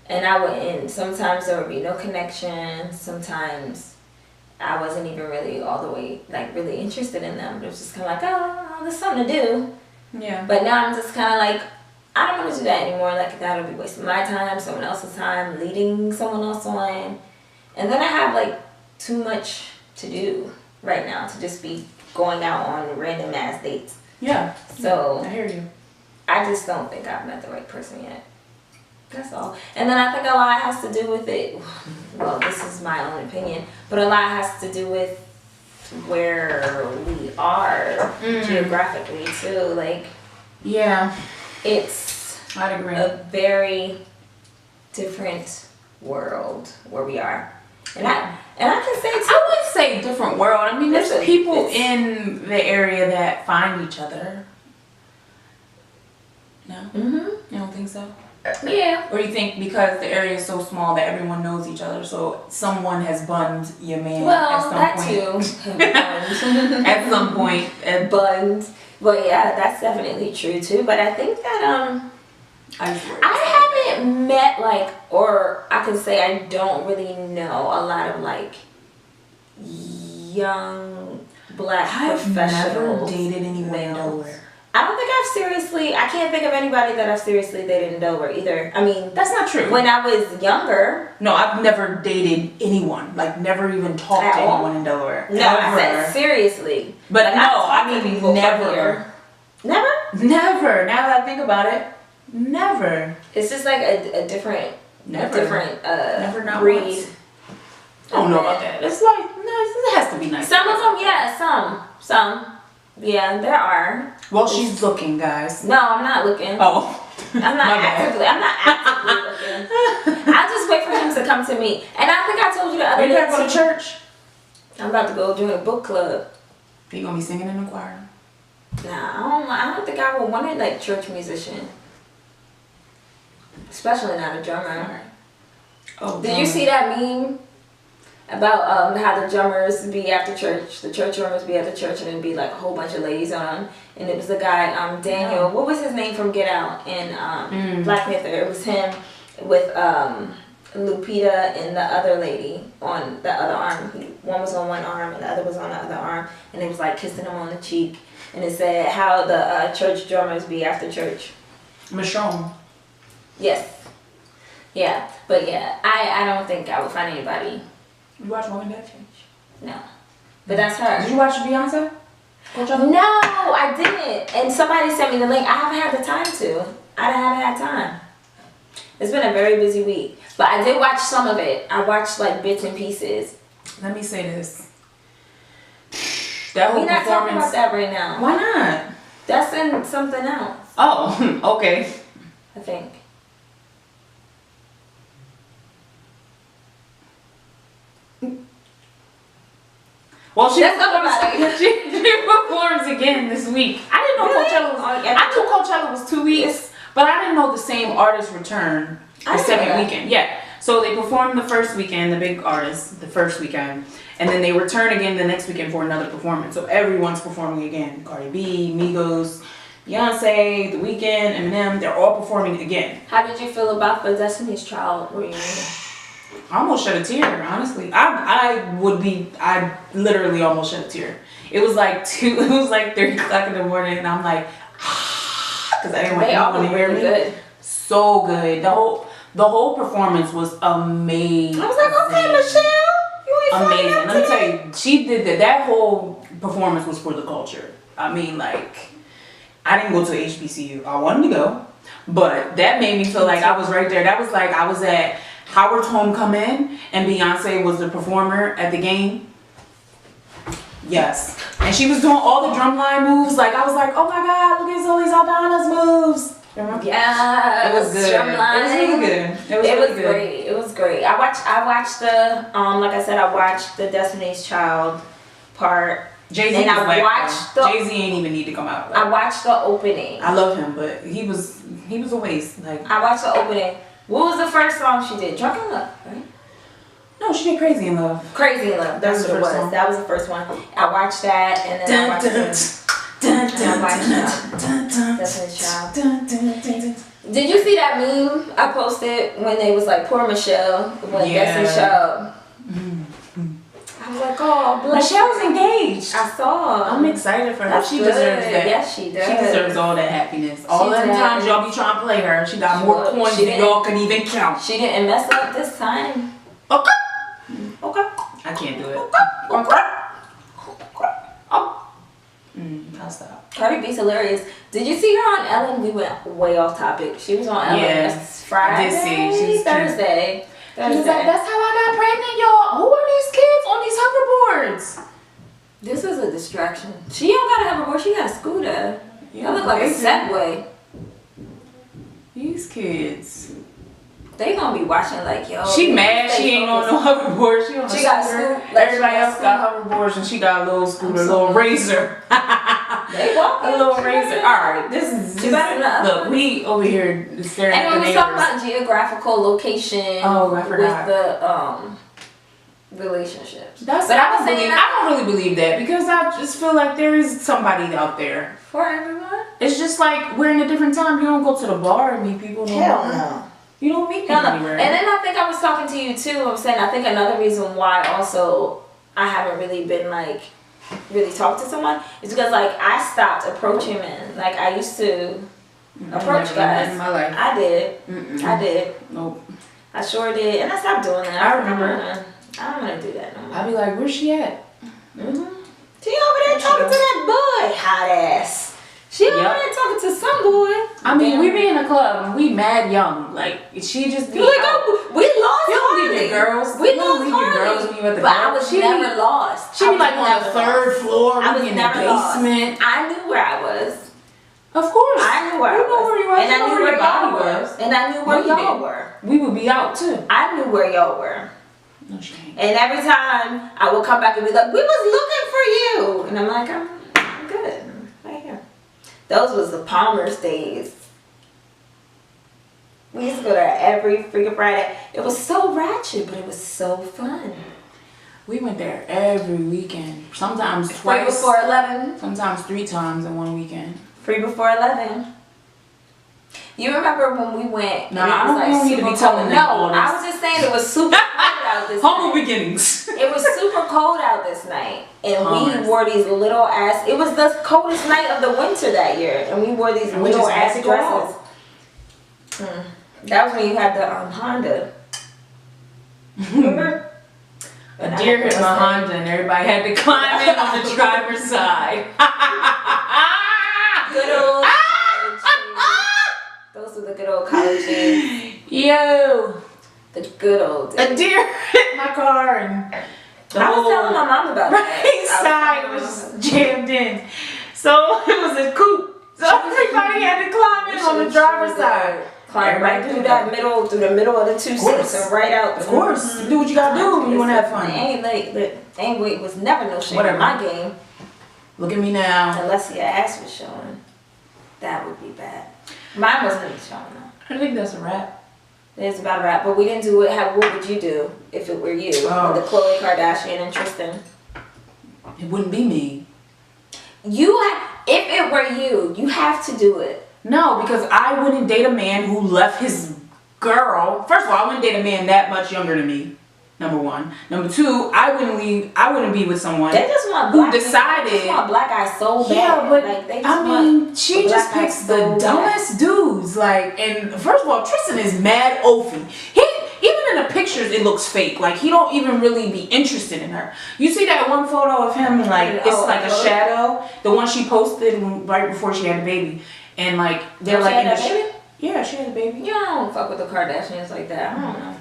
[SPEAKER 1] And I wouldn't. Sometimes there would be no connection. Sometimes I wasn't even really all the way, like, really interested in them. It was just kind of like, oh, there's something to do.
[SPEAKER 2] Yeah.
[SPEAKER 1] But now I'm just kind of like, I don't want to do that anymore. Like, that'll be wasting my time, someone else's time, leading someone else on. And then I have, like, too much to do right now to just be going out on random ass dates.
[SPEAKER 2] Yeah.
[SPEAKER 1] So
[SPEAKER 2] I hear you.
[SPEAKER 1] I just don't think I've met the right person yet. That's all. And then I think a lot has to do with it. Well, this is my own opinion, but a lot has to do with where we are geographically too. Like,
[SPEAKER 2] yeah,
[SPEAKER 1] it's
[SPEAKER 2] I'd agree.
[SPEAKER 1] a very different world where we are, and I can say too.
[SPEAKER 2] I wouldn't say different world. I mean, there's
[SPEAKER 1] Listen,
[SPEAKER 2] people in the area that find each other. No, you don't think so?
[SPEAKER 1] Yeah.
[SPEAKER 2] Or you think because the area is so small that everyone knows each other, so someone has bunned your man at some
[SPEAKER 1] That
[SPEAKER 2] point.
[SPEAKER 1] too.
[SPEAKER 2] At some point, and
[SPEAKER 1] Buns. But yeah, that's definitely true too. But I think that
[SPEAKER 2] I
[SPEAKER 1] haven't met like, or I can say I don't really know a lot of like young black
[SPEAKER 2] I've never
[SPEAKER 1] professionals.
[SPEAKER 2] dated anyone in
[SPEAKER 1] males.
[SPEAKER 2] Delaware.
[SPEAKER 1] I don't think I can't think of anybody that I've seriously dated in Delaware either. I mean,
[SPEAKER 2] That's not true.
[SPEAKER 1] when I was younger.
[SPEAKER 2] No, I've never dated anyone. Like, never even talked
[SPEAKER 1] At
[SPEAKER 2] to
[SPEAKER 1] all?
[SPEAKER 2] anyone in Delaware.
[SPEAKER 1] No, I
[SPEAKER 2] Ever.
[SPEAKER 1] said seriously.
[SPEAKER 2] But
[SPEAKER 1] Like,
[SPEAKER 2] no,
[SPEAKER 1] I've talked
[SPEAKER 2] I
[SPEAKER 1] to
[SPEAKER 2] mean
[SPEAKER 1] people from
[SPEAKER 2] never.
[SPEAKER 1] here. Never?
[SPEAKER 2] Never. Now that I think about it, never.
[SPEAKER 1] It's just like a different,
[SPEAKER 2] Never. Never, not
[SPEAKER 1] breed.
[SPEAKER 2] once. I don't know about that. It's like, no, it has to be nice.
[SPEAKER 1] Some of them, yeah, some. Yeah, there are.
[SPEAKER 2] Well, she's looking, guys.
[SPEAKER 1] No, I'm not looking.
[SPEAKER 2] Oh.
[SPEAKER 1] I'm not actively looking. I'll just wait for him to come to me. And I think I told you the other
[SPEAKER 2] Are you
[SPEAKER 1] day.
[SPEAKER 2] gonna go to church?
[SPEAKER 1] I'm about to go join a book club.
[SPEAKER 2] Are you gonna be singing in the choir?
[SPEAKER 1] Nah, I don't think I would want a like church musician. Especially not a drummer.
[SPEAKER 2] Alright. Oh,
[SPEAKER 1] Did you see that meme about how the drummers be after church? The church drummers be at the church and it'd be like a whole bunch of ladies on. And it was the guy, Daniel, what was his name from Get Out in Black Panther? It was him with Lupita and the other lady on the other arm. One was on one arm and the other was on the other arm. And it was like kissing him on the cheek. And it said how the church drummers be after church.
[SPEAKER 2] Michonne.
[SPEAKER 1] Yes. Yeah. But yeah, I don't think I would find anybody.
[SPEAKER 2] You watch Woman Dead Change?
[SPEAKER 1] No. But that's her.
[SPEAKER 2] Did you watch Beyonce?
[SPEAKER 1] No, I didn't. And somebody sent me the link. I haven't had the time to. I haven't had time. It's been a very busy week. But I did watch some of it. I watched like bits and pieces.
[SPEAKER 2] Let me say this. That whole
[SPEAKER 1] We're not talking about
[SPEAKER 2] performance.
[SPEAKER 1] that right now.
[SPEAKER 2] Why not?
[SPEAKER 1] That's in something else,
[SPEAKER 2] Oh, okay.
[SPEAKER 1] I think.
[SPEAKER 2] Well, she
[SPEAKER 1] Let's talk about it.
[SPEAKER 2] she performs again this week. I didn't know
[SPEAKER 1] Really?
[SPEAKER 2] Coachella was.
[SPEAKER 1] Oh, yeah.
[SPEAKER 2] I knew Coachella was 2 weeks, but I didn't know the same artist return
[SPEAKER 1] I
[SPEAKER 2] the
[SPEAKER 1] didn't know
[SPEAKER 2] second
[SPEAKER 1] that.
[SPEAKER 2] weekend. Yeah. So they performed the first weekend, the big artists, the first weekend, and then they return again the next weekend for another performance. So everyone's performing again. Cardi B, Migos, Beyonce, The Weeknd, Eminem. They're all performing again.
[SPEAKER 1] How did you feel about the Destiny's Child reunion?
[SPEAKER 2] I almost shed a tear, honestly. I literally almost shed a tear. It was like 3 o'clock in the morning, and I'm like, because I didn't want
[SPEAKER 1] They all
[SPEAKER 2] anyone
[SPEAKER 1] were
[SPEAKER 2] to hear
[SPEAKER 1] really
[SPEAKER 2] me.
[SPEAKER 1] good.
[SPEAKER 2] So good. The whole performance was amazing.
[SPEAKER 1] I was like, okay, Michelle, you ain't
[SPEAKER 2] Amazing.
[SPEAKER 1] fucking
[SPEAKER 2] Let me
[SPEAKER 1] up
[SPEAKER 2] tell
[SPEAKER 1] today.
[SPEAKER 2] you, she did that. That whole performance was for the culture. I mean, like, I didn't go to HBCU. I wanted to go. But that made me feel like I was right there. That was like I was at Howard's homecoming and Beyonce was the performer at the game. Yes. And she was doing all the drumline moves. Like I was like, oh my God, look at Zoe Saldana's moves.
[SPEAKER 1] Yeah,
[SPEAKER 2] it was good.
[SPEAKER 1] Drumline.
[SPEAKER 2] It was really good. It was good.
[SPEAKER 1] Great. It was great. I watched the like I said, I watched the Destiny's Child part.
[SPEAKER 2] Jay-Z
[SPEAKER 1] and
[SPEAKER 2] was
[SPEAKER 1] watched
[SPEAKER 2] the Jay-Z ain't even need to come out.
[SPEAKER 1] I watched the opening.
[SPEAKER 2] I love him, but he was a waste. Like
[SPEAKER 1] I watched the opening. What was the first song she did? Drunk in Love, right?
[SPEAKER 2] No, she did Crazy in Love.
[SPEAKER 1] Crazy in Love. That's what it was. That was the first one. I watched that, and then I watched Destiny's Child. Did you see that meme I posted when they was like, poor Michelle, when Destiny's Child? I was like, oh, bless
[SPEAKER 2] Michelle's engaged.
[SPEAKER 1] I saw.
[SPEAKER 2] I'm excited for her. She deserves that.
[SPEAKER 1] Yes, she does.
[SPEAKER 2] She deserves all that happiness. All the times y'all be trying to play her, she got more coins than y'all can even count.
[SPEAKER 1] She didn't mess up this time.
[SPEAKER 2] Okay. I can't do it. I'll stop.
[SPEAKER 1] Cardi B's hilarious. Did you see her on Ellen? We went way off topic. She was on Ellen.
[SPEAKER 2] Yes.
[SPEAKER 1] Friday.
[SPEAKER 2] I did see. She's
[SPEAKER 1] Thursday.
[SPEAKER 2] She was like, that's how I got pregnant, y'all. Who are these kids on these hoverboards?
[SPEAKER 1] This is a distraction. She don't got a hoverboard. She got a scooter.
[SPEAKER 2] Yeah,
[SPEAKER 1] That look like a Segway.
[SPEAKER 2] These kids.
[SPEAKER 1] They gonna be watching like, yo.
[SPEAKER 2] She mad she ain't on no hoverboard. She on
[SPEAKER 1] she got scooter.
[SPEAKER 2] Everybody else got hoverboards and she got a little scooter, a little razor.
[SPEAKER 1] They walk
[SPEAKER 2] a little razor. Alright, this is look, we over here staring at the neighbors.
[SPEAKER 1] And we talking about geographical location.
[SPEAKER 2] Oh, I forgot.
[SPEAKER 1] With the relationships.
[SPEAKER 2] I don't really believe that because I just feel like there is somebody out there.
[SPEAKER 1] For everyone?
[SPEAKER 2] It's just like we're in a different time. You don't go to the bar and meet people.
[SPEAKER 1] Hell no.
[SPEAKER 2] You don't meet people anywhere.
[SPEAKER 1] And then I think I was talking to you too. I'm saying I think another reason why also I haven't really been like really talk to someone is because like I stopped approaching men. Like I used to approach guys.
[SPEAKER 2] In my life.
[SPEAKER 1] I did. I did.
[SPEAKER 2] Nope.
[SPEAKER 1] I sure did, and I stopped doing that.
[SPEAKER 2] I remember.
[SPEAKER 1] I don't want to do that no more.
[SPEAKER 2] I'd be like, where's she at?
[SPEAKER 1] She over there talking to that boy, hot ass. She over there talking to some boy.
[SPEAKER 2] I mean, we be in a club and we mad young. Like she just be
[SPEAKER 1] like, oh, we lost.
[SPEAKER 2] You don't leave your girls.
[SPEAKER 1] We
[SPEAKER 2] you don't leave your girls when you at the
[SPEAKER 1] club. But
[SPEAKER 2] club.
[SPEAKER 1] I was never lost.
[SPEAKER 2] She be like on the third floor.
[SPEAKER 1] I was
[SPEAKER 2] in
[SPEAKER 1] never
[SPEAKER 2] the basement.
[SPEAKER 1] Lost. I knew where I was.
[SPEAKER 2] Of course.
[SPEAKER 1] I knew where I was.
[SPEAKER 2] You know where you were.
[SPEAKER 1] And I knew where y'all were. And I knew where y'all were.
[SPEAKER 2] We would be out too.
[SPEAKER 1] I knew where y'all were.
[SPEAKER 2] No shame.
[SPEAKER 1] And every time I would come back and be like, we was looking for you. And I'm like, I'm good. I'm right here. Those was the Palmer's days. We used to go there every freaking Friday. It was so ratchet, but it was so fun.
[SPEAKER 2] We went there every weekend. Sometimes twice.
[SPEAKER 1] Free before 11.
[SPEAKER 2] Sometimes 3 times in one weekend.
[SPEAKER 1] Free before 11. You remember when we went?
[SPEAKER 2] No, I don't need to be telling them.
[SPEAKER 1] No, I was just saying it was super cold out this
[SPEAKER 2] Humble
[SPEAKER 1] night.
[SPEAKER 2] beginnings.
[SPEAKER 1] It was super cold out this night. And we wore these little ass, it was the coldest night of the winter that year. And we wore these little ass dresses. That was when you had the Honda. Remember?
[SPEAKER 2] A deer hit my Honda and everybody had to climb in on the driver's side.
[SPEAKER 1] Good old college days. Those were the good old college days.
[SPEAKER 2] Yo.
[SPEAKER 1] The good old days.
[SPEAKER 2] A deer hit my car and
[SPEAKER 1] I was telling my mom about
[SPEAKER 2] right
[SPEAKER 1] that.
[SPEAKER 2] Side was jammed in. So it was a coupe. So everybody had to climb in on the driver's side.
[SPEAKER 1] Climb right through that middle, through the middle of the 2 seats and right out.
[SPEAKER 2] Of course. Do what you gotta do when you wanna have fun.
[SPEAKER 1] Ain't was never no shame in my game.
[SPEAKER 2] Look at me now.
[SPEAKER 1] Unless your ass was showing. That would be bad. Mine wasn't showing though.
[SPEAKER 2] I think that's a wrap.
[SPEAKER 1] It's about a wrap. But we didn't do it. What would you do if it were you? With the Khloe Kardashian and Tristan.
[SPEAKER 2] It wouldn't be me.
[SPEAKER 1] If it were you, you have to do it.
[SPEAKER 2] No, because I wouldn't date a man who left his girl. First of all, I wouldn't date a man that much younger than me. Number one. Number two, I wouldn't be with someone
[SPEAKER 1] they just want
[SPEAKER 2] who decided.
[SPEAKER 1] They just want black guys so bad.
[SPEAKER 2] Yeah, but
[SPEAKER 1] like,
[SPEAKER 2] she just picks the dumbest dudes. Like, and first of all, Tristan is mad oafy. Even in the pictures, it looks fake. Like, he don't even really be interested in her. You see that one photo of him, like, it's like a shadow. The one she posted right before she had a baby. And, like, they're like...
[SPEAKER 1] She had a baby?
[SPEAKER 2] Yeah, she had a baby.
[SPEAKER 1] Yeah, I don't fuck with the Kardashians like that. I don't know.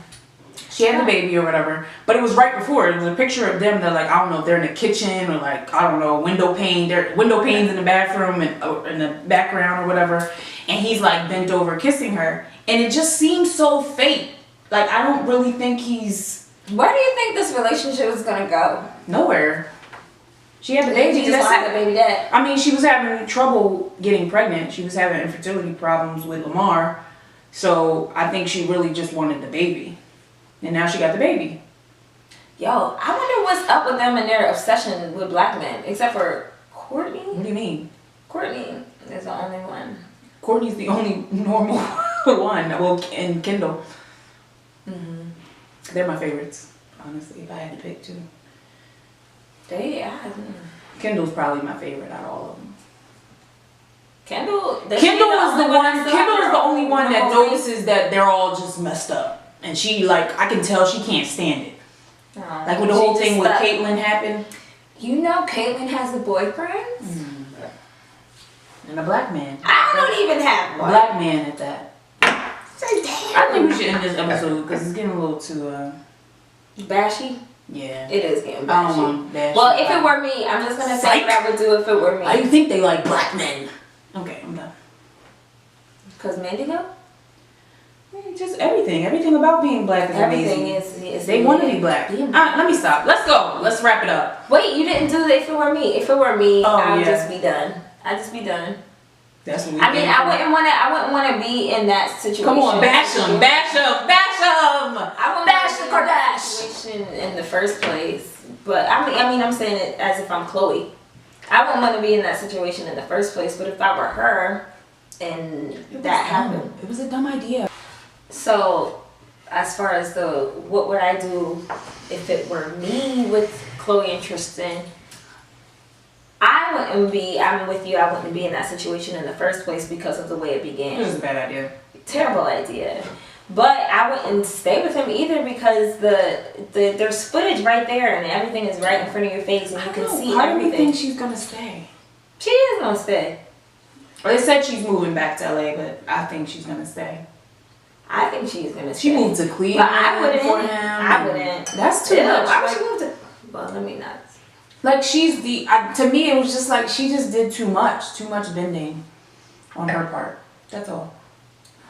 [SPEAKER 2] She had the baby or whatever, but it was right before. It was a picture of them. They're like, I don't know if they're in the kitchen or like, I don't know, window pane. There window panes in the bathroom and in the background or whatever. And he's like bent over kissing her, and it just seems so fake. Like I don't really think he's.
[SPEAKER 1] Where do you think this relationship is gonna go?
[SPEAKER 2] Nowhere. She had the baby.
[SPEAKER 1] She just had the baby dad.
[SPEAKER 2] I mean, she was having trouble getting pregnant. She was having infertility problems with Lamar. So I think she really just wanted the baby. And now she got the baby.
[SPEAKER 1] Yo, I wonder what's up with them and their obsession with black men. Except for Courtney.
[SPEAKER 2] What do you mean?
[SPEAKER 1] Courtney is the only one.
[SPEAKER 2] Courtney's the only normal one. Well, and Kendall.
[SPEAKER 1] Mm-hmm.
[SPEAKER 2] They're my favorites, honestly, if I had to pick two. Kendall's probably my favorite out of all of them.
[SPEAKER 1] Kendall is
[SPEAKER 2] the only one that notices that they're all just messed up. And she, like, I can tell she can't stand it. Like when the whole thing with Caitlyn happened.
[SPEAKER 1] You know Caitlyn has a boyfriend?
[SPEAKER 2] And a black man.
[SPEAKER 1] I don't even have one.
[SPEAKER 2] Black man at that.
[SPEAKER 1] Say damn.
[SPEAKER 2] I think we should end this episode because it's getting a little too,
[SPEAKER 1] bashy?
[SPEAKER 2] Yeah.
[SPEAKER 1] It is getting bashy.
[SPEAKER 2] I don't want bashy.
[SPEAKER 1] Well, if it were me, I'm just going to say what I would do if it were me.
[SPEAKER 2] I think they like black men. Okay, I'm done.
[SPEAKER 1] Because Mendigo?
[SPEAKER 2] Just everything about being black is
[SPEAKER 1] everything
[SPEAKER 2] amazing.
[SPEAKER 1] is
[SPEAKER 2] they want to be black. Let me stop. Let's go. Let's wrap it up.
[SPEAKER 1] Wait, you didn't do the if it were me. If it were me, I'd just be done. I'd just be done.
[SPEAKER 2] That's what
[SPEAKER 1] I wouldn't want to be in that situation.
[SPEAKER 2] Come on, bash them.
[SPEAKER 1] I wouldn't bash the Kardashian situation in the first place. But I mean, I'm saying it as if I'm Chloe. I wouldn't want to be in that situation in the first place. But if I were her, and that happened,
[SPEAKER 2] it was a dumb idea.
[SPEAKER 1] So, as far as what would I do if it were me with Chloe and Tristan, I'm with you, I wouldn't be in that situation in the first place because of the way it began.
[SPEAKER 2] It was a bad idea.
[SPEAKER 1] Terrible idea. But I wouldn't stay with him either because there's footage right there and everything is right in front of your face and you can see everything.
[SPEAKER 2] How do you think she's going to stay?
[SPEAKER 1] She is going to stay.
[SPEAKER 2] Well, they said she's moving back to LA, but I think she's going to stay.
[SPEAKER 1] I think she's gonna stay.
[SPEAKER 2] She moved to Cleveland.
[SPEAKER 1] But I wouldn't.
[SPEAKER 2] For him.
[SPEAKER 1] I wouldn't.
[SPEAKER 2] That's too much.
[SPEAKER 1] Why would she move to? Well, let me not.
[SPEAKER 2] Like she's to me, it was just like she just did too much bending on her part. That's all.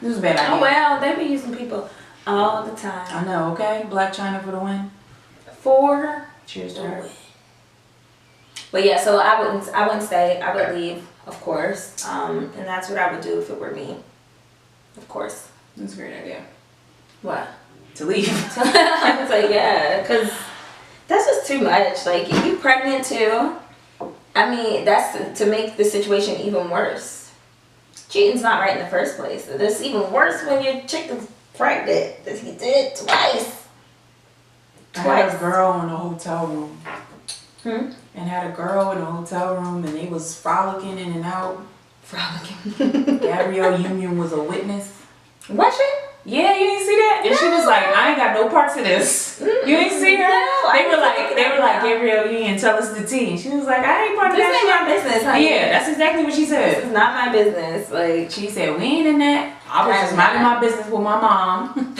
[SPEAKER 2] It was a bad idea.
[SPEAKER 1] Oh well, they be using people all the time.
[SPEAKER 2] I know. Okay, Black China for the win. Cheers to her.
[SPEAKER 1] But yeah, so I wouldn't stay. I would leave, of course. And that's what I would do if it were me. Of course.
[SPEAKER 2] That's a great idea.
[SPEAKER 1] What?
[SPEAKER 2] To leave.
[SPEAKER 1] I was like, yeah, because that's just too much. Like, if you're pregnant too, I mean, that's to make the situation even worse. Cheating's not right in the first place. It's even worse when your chick is pregnant. He did it twice.
[SPEAKER 2] I had a girl in a hotel room.
[SPEAKER 1] And
[SPEAKER 2] had a girl in a hotel room and they was frolicking in and out.
[SPEAKER 1] Frolicking.
[SPEAKER 2] Gabrielle Union was a witness.
[SPEAKER 1] Was she?
[SPEAKER 2] Yeah, you didn't see that? And she was like, I ain't got no parts of this. You didn't see her?
[SPEAKER 1] No,
[SPEAKER 2] they were like, Gabrielle Union, tell us the tea. And she was like, I ain't part of that.
[SPEAKER 1] This ain't my business, honey.
[SPEAKER 2] Yeah, that's exactly what she said.
[SPEAKER 1] This is not my business. Like,
[SPEAKER 2] she said, we ain't in that. I was just minding my business with my mom.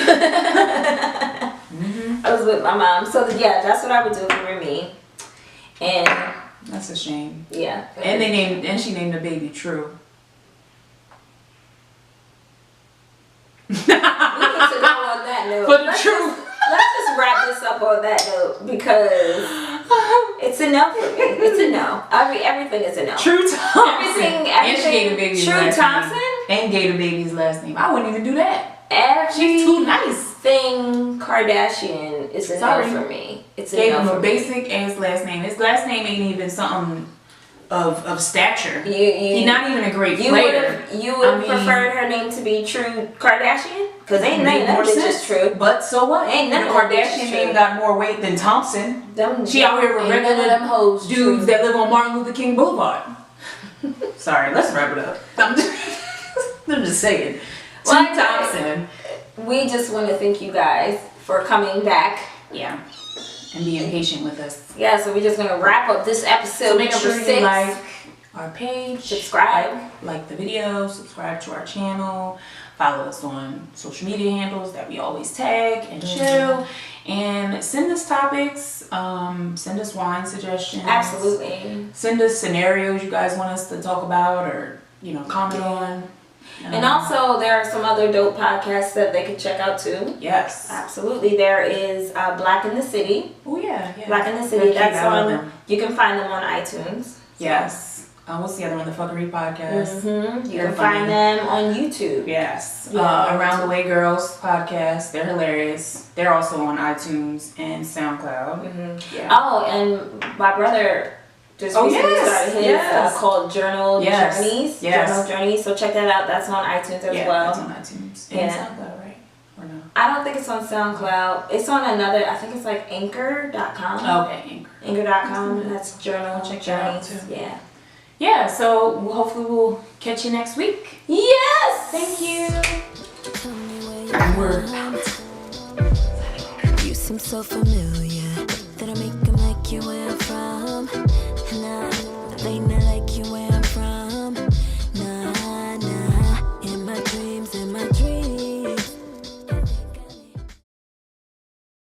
[SPEAKER 1] I was with my mom. So yeah, that's what I would do if it were me. And
[SPEAKER 2] that's a shame.
[SPEAKER 1] Yeah.
[SPEAKER 2] And she named the baby True.
[SPEAKER 1] We need to go on that note. Let's just wrap this up on that note because it's a no for me. It's a no. Everything is a no.
[SPEAKER 2] True Thompson.
[SPEAKER 1] Everything.
[SPEAKER 2] And she gave the baby's last
[SPEAKER 1] Thompson?
[SPEAKER 2] name. And gave the baby's last name. I wouldn't even do that.
[SPEAKER 1] She's
[SPEAKER 2] too nice.
[SPEAKER 1] Thing Kardashian is a no for me. It's a
[SPEAKER 2] gave
[SPEAKER 1] no
[SPEAKER 2] him
[SPEAKER 1] for
[SPEAKER 2] a basic ass last name. His last name ain't even something of stature. He's not even a great player.
[SPEAKER 1] You would prefer her name to be True Kardashian? Because ain't nothing that bitch is true.
[SPEAKER 2] But so what?
[SPEAKER 1] Ain't
[SPEAKER 2] the
[SPEAKER 1] nothing
[SPEAKER 2] Kardashian name got more weight than Thompson. She out here with regular
[SPEAKER 1] them hoes
[SPEAKER 2] dudes that live on Martin Luther King Boulevard. Sorry, let's wrap it up. I'm just saying. Thompson.
[SPEAKER 1] We just want to thank you guys for coming back.
[SPEAKER 2] Yeah. And being patient with us.
[SPEAKER 1] Yeah, so we're just going to wrap up this episode.
[SPEAKER 2] So make sure
[SPEAKER 1] number 6.
[SPEAKER 2] you like our page.
[SPEAKER 1] Subscribe.
[SPEAKER 2] Like the video. Subscribe to our channel. Follow us on social media handles that we always tag and chill. And send us topics, send us wine suggestions.
[SPEAKER 1] Absolutely.
[SPEAKER 2] Send us scenarios you guys want us to talk about or, you know, comment on.
[SPEAKER 1] And also, there are some other dope podcasts that they could check out too.
[SPEAKER 2] Yes.
[SPEAKER 1] Absolutely. There is Black in the City.
[SPEAKER 2] Oh, yeah.
[SPEAKER 1] Black in the City.
[SPEAKER 2] That's
[SPEAKER 1] That's
[SPEAKER 2] on.
[SPEAKER 1] on. You can find them on iTunes. So.
[SPEAKER 2] Yes. What's the other one? The Fuckery Podcast.
[SPEAKER 1] You can find them on YouTube.
[SPEAKER 2] Yes.
[SPEAKER 1] Yeah.
[SPEAKER 2] Around the Way Girls Podcast. They're hilarious. They're also on iTunes and SoundCloud. Yeah.
[SPEAKER 1] Oh, and my brother just recently started his called Journal Journeys.
[SPEAKER 2] Yes.
[SPEAKER 1] Journal Journeys. So check that out. That's on iTunes as well.
[SPEAKER 2] That's on iTunes. And SoundCloud, right? Or no?
[SPEAKER 1] I don't think it's on SoundCloud. It's on another, I think it's like anchor.com.
[SPEAKER 2] Okay, Anchor.
[SPEAKER 1] Anchor.com. That's Journal
[SPEAKER 2] Check that out
[SPEAKER 1] Journeys.
[SPEAKER 2] too.
[SPEAKER 1] Yeah.
[SPEAKER 2] Yeah, so hopefully we'll catch you next week.
[SPEAKER 1] Yes!
[SPEAKER 2] Thank you.
[SPEAKER 4] Tell me where you seem so familiar that I make them like you where I'm from. And they not like you where